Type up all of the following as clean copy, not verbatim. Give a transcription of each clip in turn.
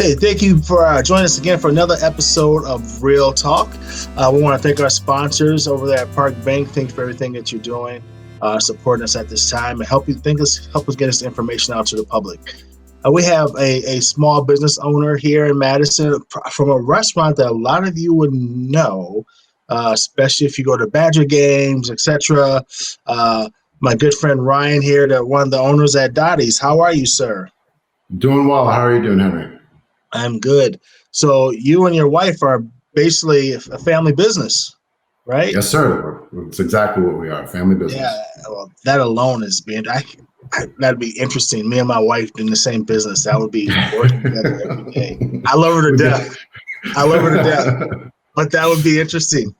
Hey, thank you for joining us again for another episode of Real Talk. We want to thank our sponsors over there at Park Bank. Thanks for everything that you're doing, supporting us at this time, and help us get this information out to the public. We have a small business owner here in Madison from a restaurant that a lot of you would know, especially if you go to Badger games, etc. My good friend Ryan here, one of the owners at Dotty's. How are you, sir? Doing well. How are you doing, Henry? I'm good. So you and your wife are basically a family business, right? Yes, sir. It's exactly what we are, family business. Yeah, well, that alone is that'd be interesting. Me and my wife in the same business. That would be working together every day. I love her to death. But that would be interesting.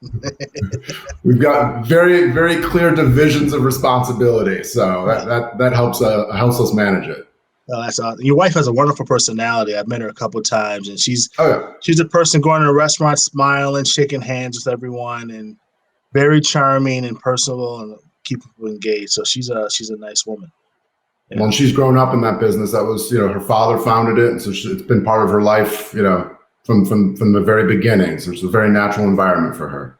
We've got very, very clear divisions of responsibility, so that helps us manage it. Oh, that's awesome. Your wife has a wonderful personality. I've met her a couple of times, and she's a person going to a restaurant, smiling, shaking hands with everyone, and very charming and personable, and keep people engaged. So she's a nice woman. Yeah. Well, she's grown up in that business. That was, her father founded it, and so it's been part of her life, from the very beginning. So it's a very natural environment for her.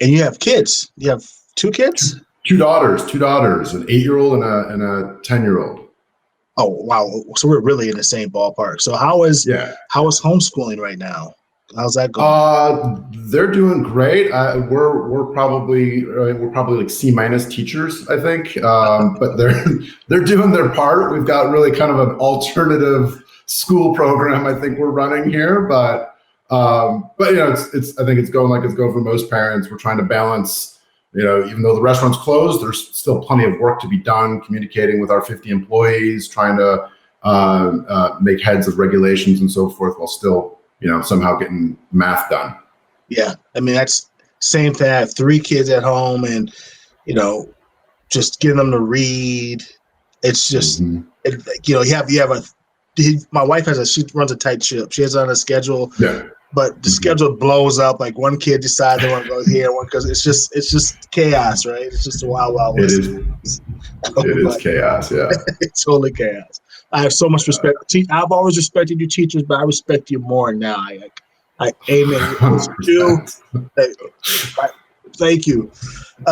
And you have kids. You have two kids? Two daughters, an 8-year-old and a 10-year-old. Oh, wow. So we're really in the same ballpark. So how is homeschooling right now? How's that going? They're doing great. We're probably like C- teachers, I think. But they're doing their part. We've got really kind of an alternative school program I think we're running here. But I think it's going like it's going for most parents. We're trying to balance. Even though the restaurant's closed, there's still plenty of work to be done, communicating with our 50 employees, trying to make heads of regulations and so forth, while still, somehow getting math done. Yeah. I mean, that's same thing. I have 3 kids at home and, just getting them to read. It's just, my wife she runs a tight ship. She has it on a schedule. Yeah. But the schedule blows up. Like one kid decides they want to go here, because it's just chaos, right? It's just a wild west. It is chaos. Yeah, it's totally chaos. I have so much respect. I've always respected you teachers, but I respect you more now. I amen. Thank you.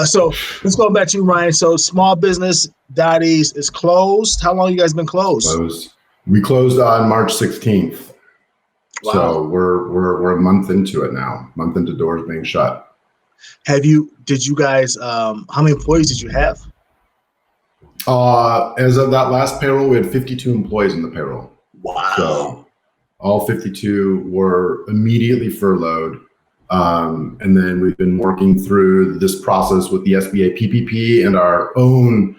So let's go back to you, Ryan. So small business Dotty's is closed. How long you guys been closed? We closed on March 16th. Wow. So we're a month into it now. Month into doors being shut. Did you guys? How many employees did you have? As of that last payroll, we had 52 employees in the payroll. Wow. So all 52 were immediately furloughed. And then we've been working through this process with the SBA PPP and our own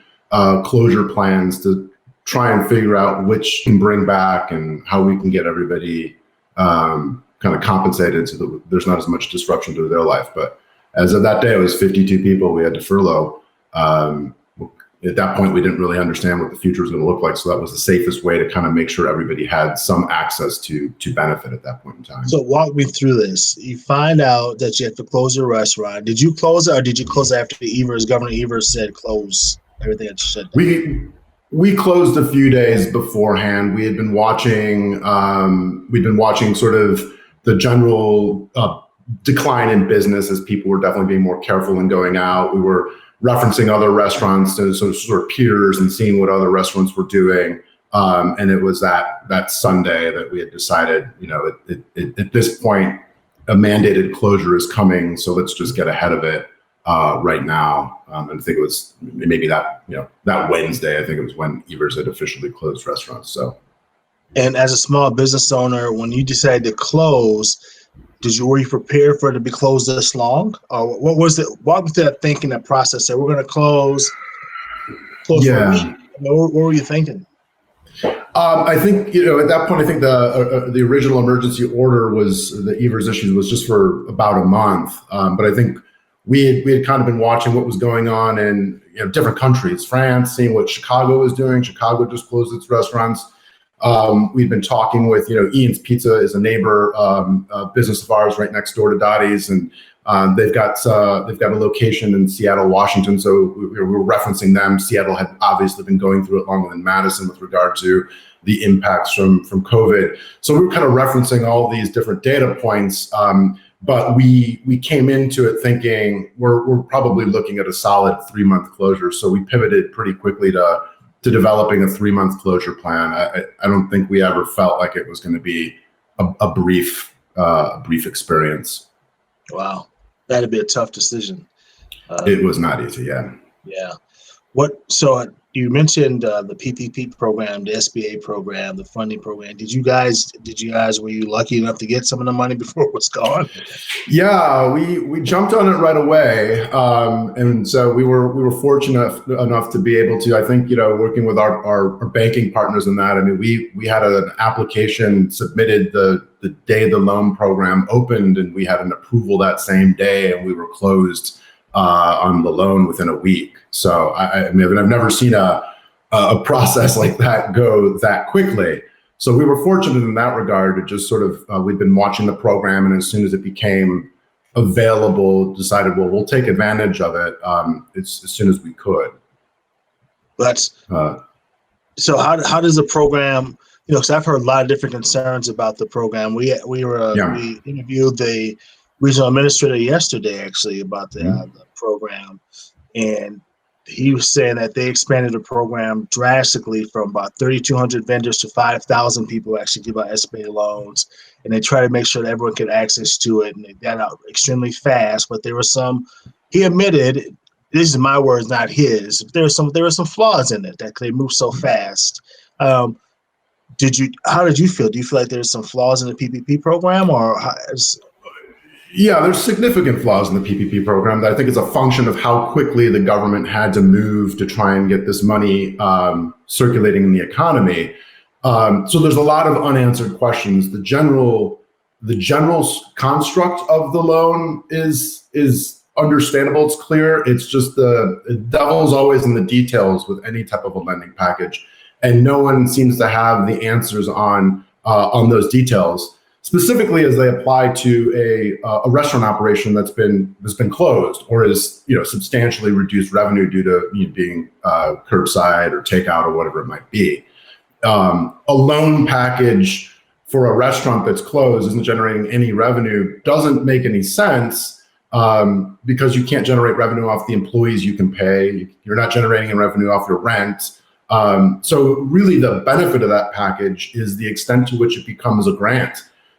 closure plans to try and figure out which can bring back and how we can get everybody kind of compensated so that there's not as much disruption to their life. But as of that day, it was 52 people we had to furlough. At that point, we didn't really understand what the future was going to look like. So that was the safest way to kind of make sure everybody had some access to benefit at that point in time. So walk me through this. You find out that you have to close your restaurant. Did you close it, or did you close after Governor Evers said close everything had to shut down? We closed a few days beforehand. We had been watching. We'd been watching sort of the general decline in business as people were definitely being more careful in going out. We were referencing other restaurants to sort of peers and seeing what other restaurants were doing. And it was that Sunday that we had decided, at this point, a mandated closure is coming, so let's just get ahead of it right now. And I think it was maybe that Wednesday, I think it was when Evers had officially closed restaurants. So, and as a small business owner, when you decided to close, were you prepared for it to be closed this long? Or what was it? Walk me through that thinking, that process. So we're going to close for a week. What were you thinking? I think, at that point, I think the original emergency order was the Evers issues was just for about a month. But I think we had kind of been watching what was going on in different countries, France, seeing what Chicago was doing. Chicago just closed its restaurants. We've been talking with, Ian's Pizza is a neighbor business of ours right next door to Dotty's, and They've got a location in Seattle, Washington, so we were referencing them. Seattle had obviously been going through it longer than Madison with regard to the impacts from COVID. So we were kind of referencing all these different data points, but we came into it thinking we're probably looking at a solid 3-month closure. So we pivoted pretty quickly to developing a 3-month closure plan. I don't think we ever felt like it was going to be a brief experience. Wow, that'd be a tough decision. It was not easy, yeah. Yeah. So you mentioned the PPP program, the SBA program, the funding program. Did you guys? Were you lucky enough to get some of the money before it was gone? Yeah, we jumped on it right away, and so we were fortunate enough to be able to. I think working with our banking partners in that. I mean, we had an application submitted the day the loan program opened, and we had an approval that same day, and we were closed on the loan within a week. So I mean, I've never seen a process like that go that quickly. So we were fortunate in that regard. It just sort of we'd been watching the program, and as soon as it became available, decided, well, we'll take advantage of it as soon as we could. So how does the program? Because I've heard a lot of different concerns about the program. We interviewed the regional administrator yesterday, actually, about the program, and he was saying that they expanded the program drastically from about 3,200 vendors to 5,000 people who actually give out SBA loans, and they try to make sure that everyone get access to it, and they got out extremely fast. But there were some. He admitted, this is my words, not his. There were some flaws in it that they moved so fast. How did you feel? Do you feel like there's some flaws in the PPP program, or Yeah, there's significant flaws in the PPP program that I think is a function of how quickly the government had to move to try and get this money circulating in the economy. So there's a lot of unanswered questions. The general construct of the loan is understandable. It's clear. It's just the devil's always in the details with any type of a lending package, and no one seems to have the answers on those details, specifically as they apply to a restaurant operation that's been closed or is substantially reduced revenue due to being curbside or takeout or whatever it might be. A loan package for a restaurant that's closed isn't generating any revenue doesn't make any sense because you can't generate revenue off the employees you can pay. You're not generating revenue off your rent. So really the benefit of that package is the extent to which it becomes a grant.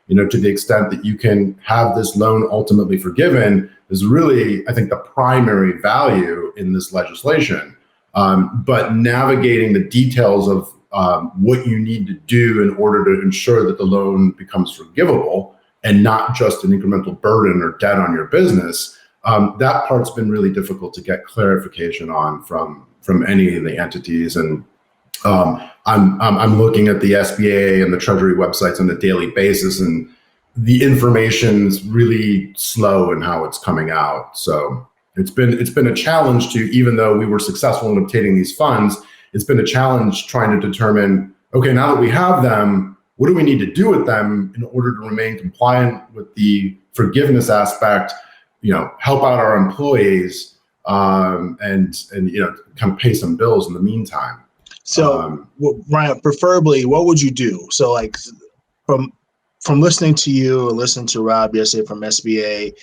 To the extent that you can have this loan ultimately forgiven is really, I think, the primary value in this legislation. But navigating the details of what you need to do in order to ensure that the loan becomes forgivable and not just an incremental burden or debt on your business, that part's been really difficult to get clarification on from any of the entities. And I'm looking at the SBA and the Treasury websites on a daily basis, and the information's really slow in how it's coming out. So it's been a challenge to, even though we were successful in obtaining these funds, it's been a challenge trying to determine, okay, now that we have them, what do we need to do with them in order to remain compliant with the forgiveness aspect, help out our employees, and kind of pay some bills in the meantime. So, Ryan, preferably, what would you do? So, like, from listening to you or listening to Rob yesterday from SBA, it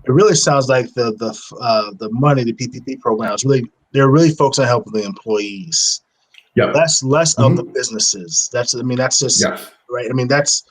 really sounds like the money, the PPP program is they're really focused on helping the employees. Yeah. Less of the businesses. That's just right. I mean, that's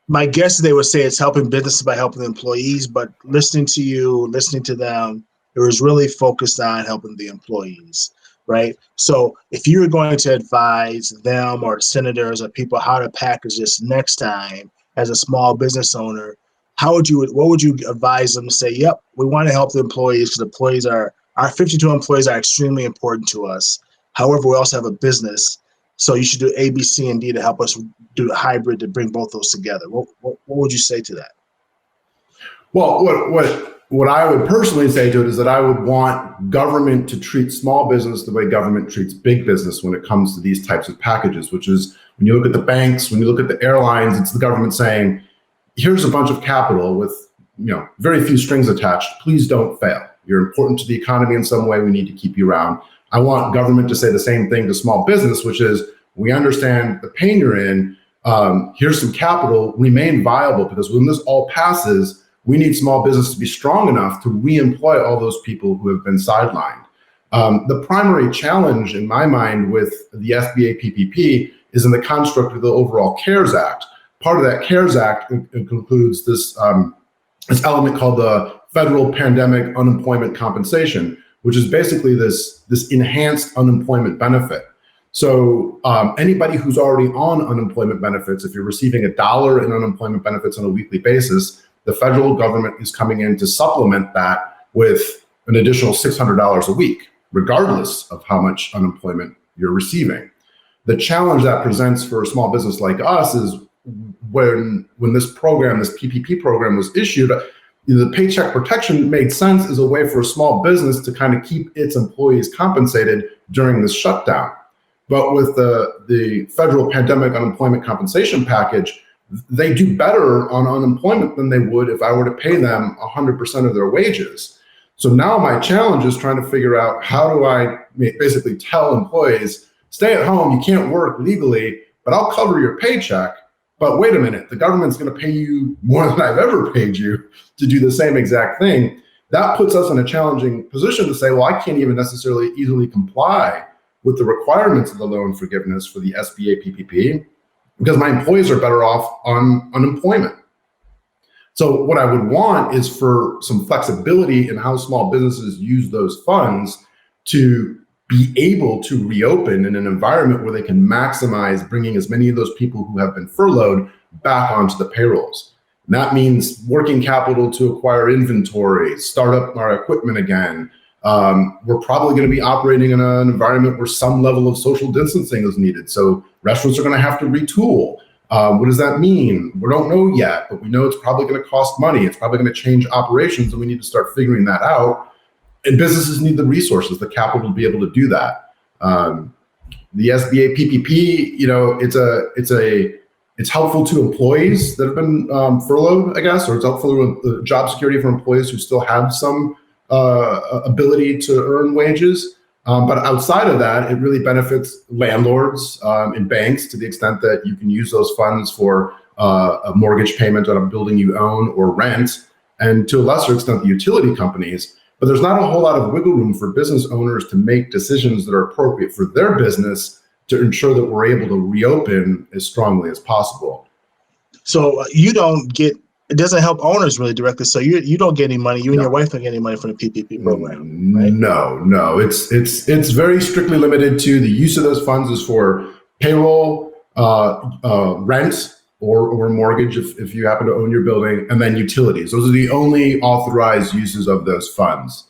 my guess. They would say it's helping businesses by helping the employees, but listening to you, listening to them, it was really focused on helping the employees. Right. So if you were going to advise them or senators or people how to package this next time as a small business owner, what would you advise them to say, yep, we want to help the employees because our 52 employees are extremely important to us. However, we also have a business. So you should do A, B, C, and D to help us do the hybrid to bring both those together. What would you say to that? Well, what I would personally say to it is that I would want government to treat small business the way government treats big business when it comes to these types of packages, which is when you look at the banks, when you look at the airlines, it's the government saying, here's a bunch of capital with very few strings attached. Please don't fail. You're important to the economy in some way. We need to keep you around. I want government to say the same thing to small business, which is, we understand the pain you're in. Here's some capital, remain viable, because when this all passes, we need small business to be strong enough to re-employ all those people who have been sidelined. The primary challenge in my mind with the SBA PPP is in the construct of the overall CARES Act. Part of that CARES Act includes this element called the Federal Pandemic Unemployment Compensation, which is basically this enhanced unemployment benefit. So anybody who's already on unemployment benefits, if you're receiving $1 in unemployment benefits on a weekly basis, the federal government is coming in to supplement that with an additional $600 a week, regardless of how much unemployment you're receiving. The challenge that presents for a small business like us is when this program, this PPP program, was issued, the Paycheck Protection made sense as a way for a small business to kind of keep its employees compensated during this shutdown. But with the federal pandemic unemployment compensation package, they do better on unemployment than they would if I were to pay them 100% of their wages. So now my challenge is trying to figure out, how do I basically tell employees, stay at home, you can't work legally, but I'll cover your paycheck. But wait a minute, the government's going to pay you more than I've ever paid you to do the same exact thing. That puts us in a challenging position to say, well, I can't even necessarily easily comply with the requirements of the loan forgiveness for the SBA PPP, because my employees are better off on unemployment. So what I would want is for some flexibility in how small businesses use those funds to be able to reopen in an environment where they can maximize bringing as many of those people who have been furloughed back onto the payrolls. And that means working capital to acquire inventory, start up our equipment again. We're probably going to be operating in an environment where some level of social distancing is needed. So restaurants are going to have to retool. What does that mean? We don't know yet, but we know it's probably going to cost money. It's probably going to change operations, and we need to start figuring that out. And businesses need the resources, the capital to be able to do that. The SBA PPP, it's helpful to employees that have been furloughed, I guess, or it's helpful with job security for employees who still have some ability to earn wages. But outside of that, it really benefits landlords and banks to the extent that you can use those funds for a mortgage payment on a building you own or rent, and to a lesser extent, the utility companies. But there's not a whole lot of wiggle room for business owners to make decisions that are appropriate for their business to ensure that we're able to reopen as strongly as possible. So you don't get, it doesn't help owners really directly. So you don't get any money. You and your wife don't get any money from the PPP program, right? No. It's very strictly limited to the use of those funds is for payroll, rent, or mortgage if you happen to own your building, and then utilities. Those are the only authorized uses of those funds,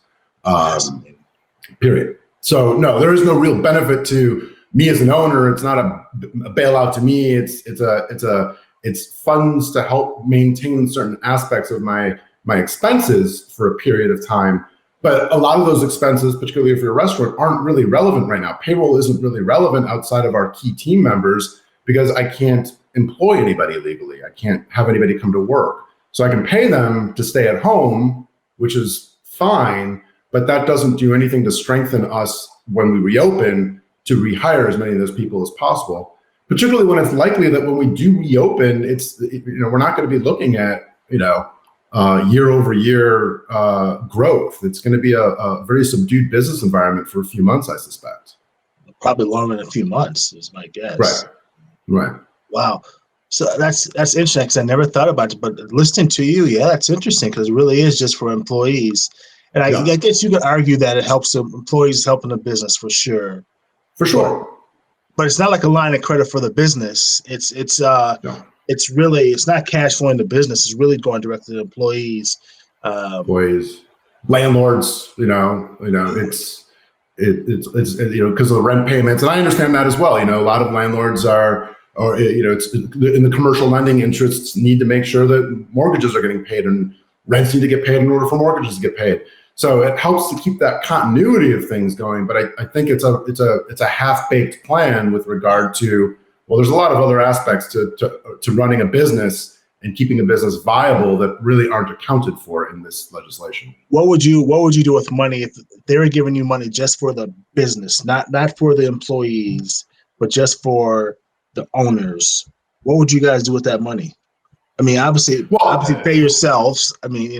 period. So no, there is no real benefit to me as an owner. It's not a bailout to me. It's funds to help maintain certain aspects of my expenses for a period of time. But a lot of those expenses, particularly if you're a restaurant, aren't really relevant right now. Payroll isn't really relevant outside of our key team members because I can't employ anybody legally. I can't have anybody come to work. So I can pay them to stay at home, which is fine, but that doesn't do anything to strengthen us when we reopen to rehire as many of those people as possible. Particularly when it's likely that when we do reopen, we're not going to be looking at year over year growth. It's going to be a very subdued business environment for a few months, I suspect. Probably longer than a few months is my guess. Right. Wow. So that's interesting because I never thought about it, but listening to you, yeah, that's interesting because it really is just for employees. And I guess you could argue that it helps the employees helping the business for sure. For sure. But it's not like a line of credit for the business. It's not cash flowing to business. It's really going directly to employees. Employees, landlords. It's because of the rent payments, and I understand that as well. A lot of landlords it's in the commercial lending interests need to make sure that mortgages are getting paid and rents need to get paid in order for mortgages to get paid. So it helps to keep that continuity of things going. But I think it's a half-baked plan with regard to, well, there's a lot of other aspects to running a business, and keeping a business viable that really aren't accounted for in this legislation. What would you do with money if they were giving you money just for the business, not for the employees, but just for the owners? What would you guys do with that money? I mean, obviously pay yourselves. I mean,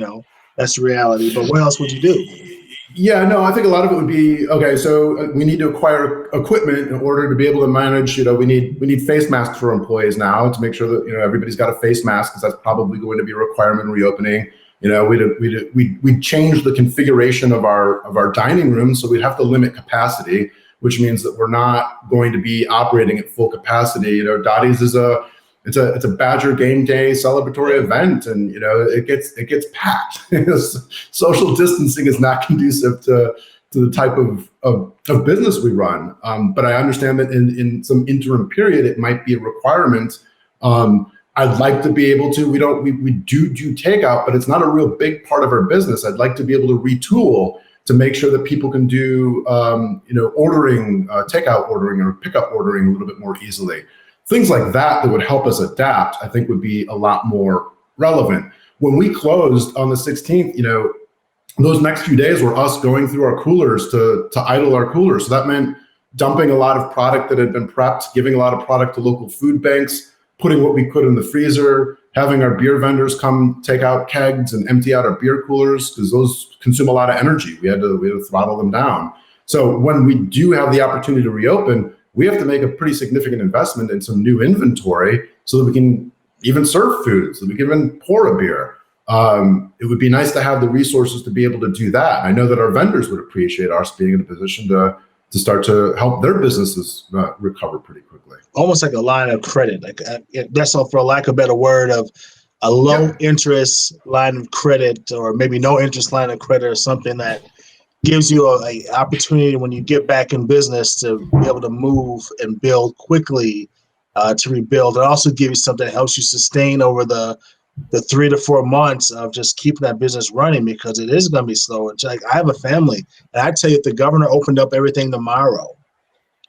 that's the reality. But what else would you do? Yeah, no, I think a lot of it would be, okay, so we need to acquire equipment in order to be able to manage, we need face masks for employees now to make sure that, everybody's got a face mask, because that's probably going to be a requirement in reopening. We'd change the configuration of our dining room, so we'd have to limit capacity, which means that we're not going to be operating at full capacity. Dotty's is it's a Badger game day celebratory event, and it gets packed. Social distancing is not conducive to the type of business we run. But I understand that in some interim period, it might be a requirement. I'd like to be able to. We do takeout, but it's not a real big part of our business. I'd like to be able to retool to make sure that people can do ordering, takeout ordering or pickup ordering a little bit more easily. Things like that would help us adapt, I think, would be a lot more relevant. When we closed on the 16th, those next few days were us going through our coolers to idle our coolers. So that meant dumping a lot of product that had been prepped, giving a lot of product to local food banks, putting what we could in the freezer, having our beer vendors come take out kegs and empty out our beer coolers, because those consume a lot of energy. We had to throttle them down. So when we do have the opportunity to reopen, we have to make a pretty significant investment in some new inventory so that we can even serve food, so that we can even pour a beer. It would be nice to have the resources to be able to do that. I know that our vendors would appreciate us being in a position to start to help their businesses recover pretty quickly. Almost like a line of credit, that's all, for lack of a better word, of a low interest line of credit, or maybe no interest line of credit, or something that gives you a opportunity when you get back in business to be able to move and build quickly, to rebuild, and also give you something that helps you sustain over the 3 to 4 months of just keeping that business running, because it is going to be slow. It's like, I have a family, and I tell you, if the governor opened up everything tomorrow,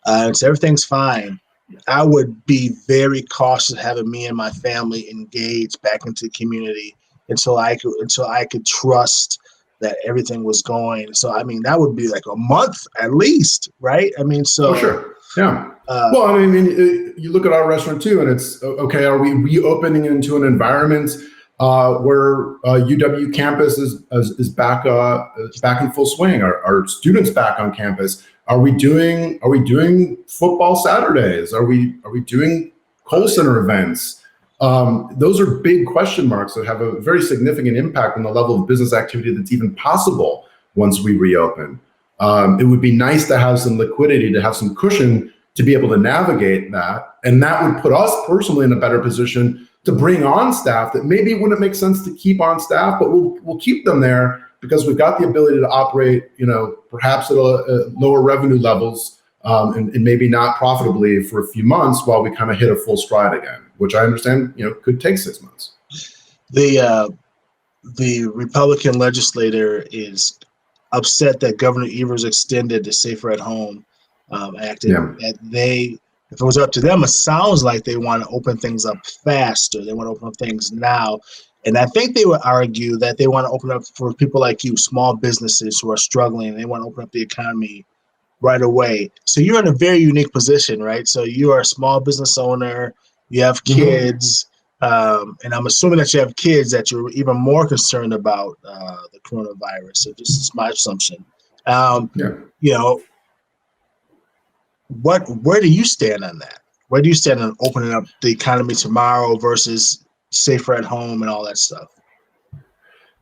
and so everything's fine, I would be very cautious having me and my family engaged back into the community until I could trust that everything was going. So, I mean, that would be like a month at least, right? I mean, so. Oh, sure. Yeah. Well, I mean, you look at our restaurant too, and it's, okay, are we reopening into an environment where UW campus is back in full swing? Are students back on campus? Are we doing football Saturdays? Are we doing Coal Center events? Those are big question marks that have a very significant impact on the level of business activity that's even possible once we reopen. It would be nice to have some liquidity, to have some cushion to be able to navigate that. And that would put us personally in a better position to bring on staff that maybe wouldn't make sense to keep on staff, but we'll keep them there because we've got the ability to operate, perhaps at lower revenue levels, and maybe not profitably for a few months while we kind of hit a full stride again, which I understand, could take 6 months. The Republican legislator is upset that Governor Evers extended the Safer at Home Act. Yeah. That if it was up to them, it sounds like they want to open things up faster. They want to open up things now. And I think they would argue that they want to open up for people like you, small businesses who are struggling. They want to open up the economy right away. So you're in a very unique position, right? So you are a small business owner, you have kids, and I'm assuming that you have kids that you're even more concerned about the coronavirus. So this is my assumption. Where do you stand on that? Where do you stand on opening up the economy tomorrow versus safer at home and all that stuff?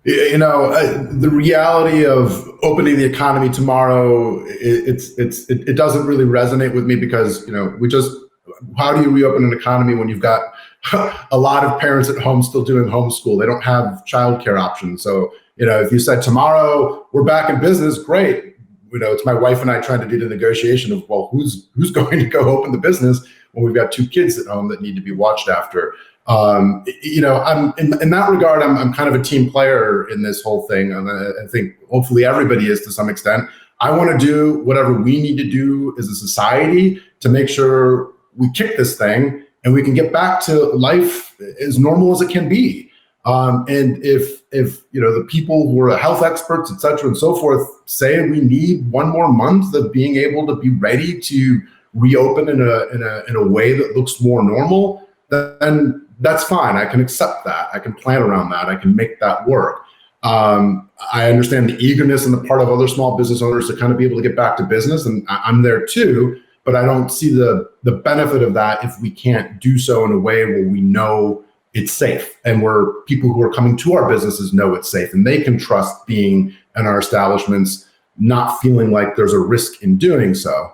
The reality of opening the economy tomorrow, it doesn't really resonate with me because, how do you reopen an economy when you've got a lot of parents at home still doing homeschool? They don't have childcare options. So, if you said tomorrow we're back in business, great. It's my wife and I trying to do the negotiation of, well, who's going to go open the business when we've got 2 kids at home that need to be watched after. I'm in that regard, I'm kind of a team player in this whole thing. And I think hopefully everybody is to some extent. I want to do whatever we need to do as a society to make sure we kick this thing and we can get back to life as normal as it can be. And if the people who are health experts, et cetera, and so forth, say we need one more month of being able to be ready to reopen in a way that looks more normal, then that's fine. I can accept that. I can plan around that. I can make that work. I understand the eagerness on the part of other small business owners to kind of be able to get back to business, and I'm there too. But I don't see the benefit of that if we can't do so in a way where we know it's safe, and where people who are coming to our businesses know it's safe, and they can trust being in our establishments, not feeling like there's a risk in doing so.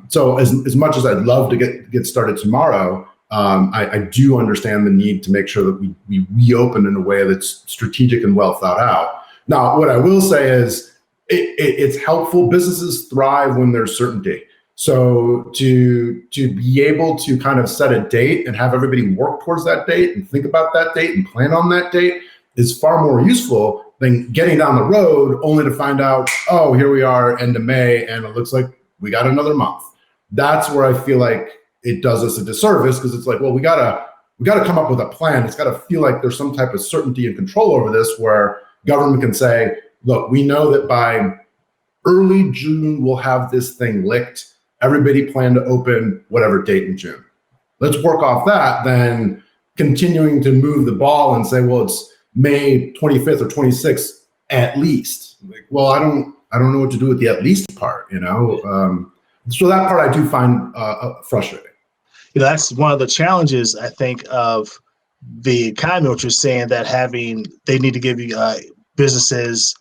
So as much as I'd love to get started tomorrow, I do understand the need to make sure that we reopen in a way that's strategic and well thought out. Now, what I will say is it's helpful. Businesses thrive when there's certainty. So to be able to kind of set a date and have everybody work towards that date and think about that date and plan on that date is far more useful than getting down the road only to find out, oh, here we are end of May and it looks like we got another month. That's where I feel like it does us a disservice, because it's like, well, we gotta come up with a plan. It's gotta feel like there's some type of certainty and control over this, where government can say, look, we know that by early June we'll have this thing licked. Everybody plan to open whatever date in June. Let's work off that, then continuing to move the ball and say, well, it's May 25th or 26th at least. Like, well, I don't know what to do with the at least part, So that part I do find frustrating. That's one of the challenges, I think, of the economy, what you're saying, that they need to give you businesses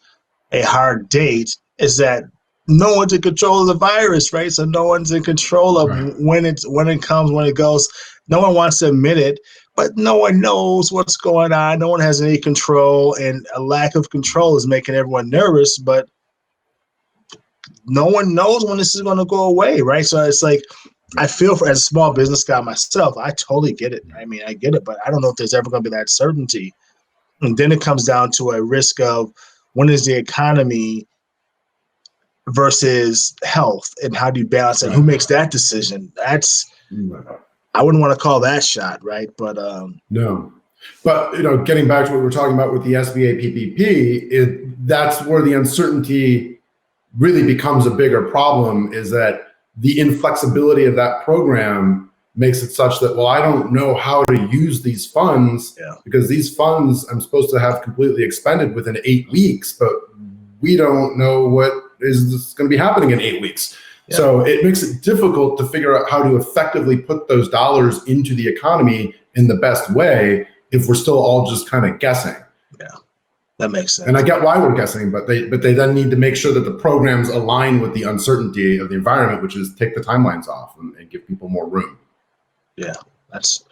a hard date, is that no one's in control of the virus, right? So no one's in control of when it comes, when it goes. No one wants to admit it, but no one knows what's going on. No one has any control, and a lack of control is making everyone nervous, but no one knows when this is going to go away, right? So it's like, I feel as a small business guy myself, I totally get it. I mean, I get it, but I don't know if there's ever going to be that certainty. And then it comes down to a risk of when is the economy versus health, and how do you balance it? Who makes that decision? I wouldn't want to call that shot, right? But no. But getting back to what we're talking about with the SBA PPP, that's where the uncertainty really becomes a bigger problem, is that the inflexibility of that program makes it such that, well, I don't know how to use these funds because these funds I'm supposed to have completely expended within 8 weeks, but we don't know what is going to be happening in 8 weeks. Yeah. So it makes it difficult to figure out how to effectively put those dollars into the economy in the best way if we're still all just kind of guessing. Yeah, that makes sense. And I get why we're guessing, but they then need to make sure that the programs align with the uncertainty of the environment, which is take the timelines off and give people more room. Yeah, that's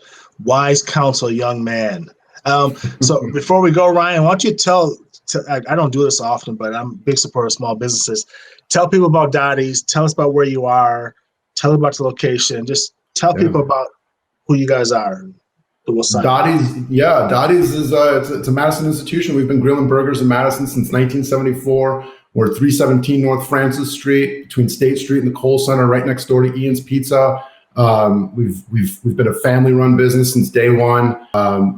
wise counsel, young man. So before we go, Ryan, why don't you tell I don't do this often, but I'm a big supporter of small businesses. Tell people about Dotty's. Tell us about where you are. Tell about the location. Just tell people about who you guys are. Dotty's is it's a Madison institution. We've been grilling burgers in Madison since 1974. We're at 317 North Francis Street, between State Street and the Cole Center, right next door to Ian's Pizza. We've been a family-run business since day one.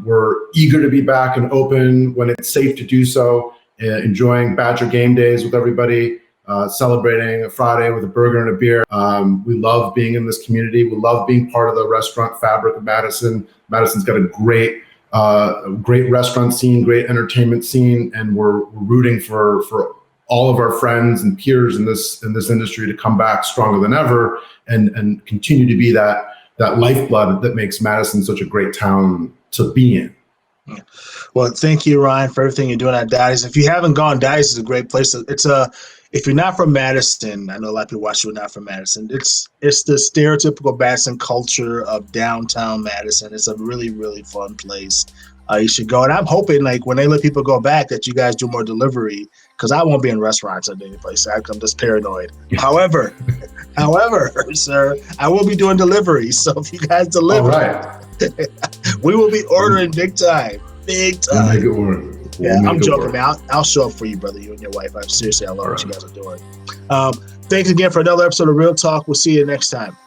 We're eager to be back and open when it's safe to do so. Enjoying Badger game days with everybody. Celebrating a Friday with a burger and a beer. We love being in this community. We love being part of the restaurant fabric of Madison. Madison's got a great restaurant scene, great entertainment scene, and we're rooting for all of our friends and peers in this industry to come back stronger than ever and continue to be that lifeblood that makes Madison such a great town to be in. Well, thank you, Ryan, for everything you're doing at Dotty's. If you haven't gone, Dotty's is a great place. If you're not from Madison, I know a lot of people watch you not from Madison. It's the stereotypical Madison culture of downtown Madison. It's a really, really fun place. You should go. And I'm hoping, like, when they let people go back, that you guys do more delivery, because I won't be in restaurants at any place. I'm just paranoid. However, sir, I will be doing delivery. So if you guys deliver, we will be ordering big time. We'll make it work. I'm joking, man. I'll show up for you, brother, you and your wife. I love what you guys are doing. Thanks again for another episode of Real Talk. We'll see you next time.